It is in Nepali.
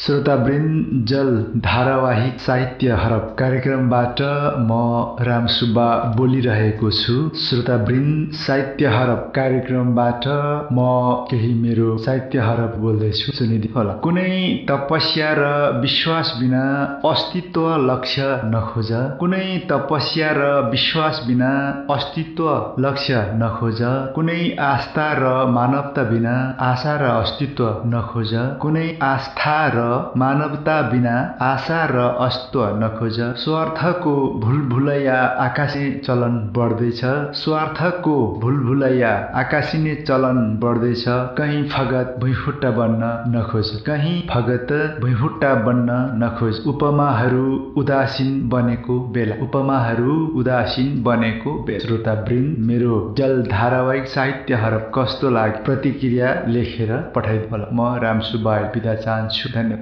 श्रोतावृन्द, जल धारावाहिक साहित्य हरप कार्यक्रमबाट म राम सुब्बा बोलिरहेको छु। श्रोतावृन्द, साहित्य हरप कार्यक्रमबाट म केही मेरो साहित्य हरप बोल्दैछु, सुनिदिनु होला। कुनै तपस्या र विश्वास बिना अस्तित्व लक्ष्य नखोज, कुनै तपस्या र विश्वास बिना अस्तित्व लक्ष्य नखोज, कुनै आस्था र मानवता बिना आशा र अस्तित्व नखोज, कुनै आस्था र मानवता बिना आशा र अस्तित्व नखोज। स्वार्थको भुलभुलैया आकाशी चलन बढ्दैछ, स्वार्थको भुलभुलैया आकाशिने चलन बढ्दैछ। कहीँ फगत भुइँफुट्टा बन्न नखोज, कहीँ फगत भुइँफुट्टा बन्न नखोज। उपमाहरू उदासीन बनेको बेला, उपमाहरू उदासीन बनेको बेला। श्रोतावृन्द, मेरो जल धारावाहिक साहित्य हरप कस्तो लाग्यो प्रतिक्रिया लेखेर पठाइदिनु होला। म राम सुब्बा बिदा चाहन्छु। धन्यवाद।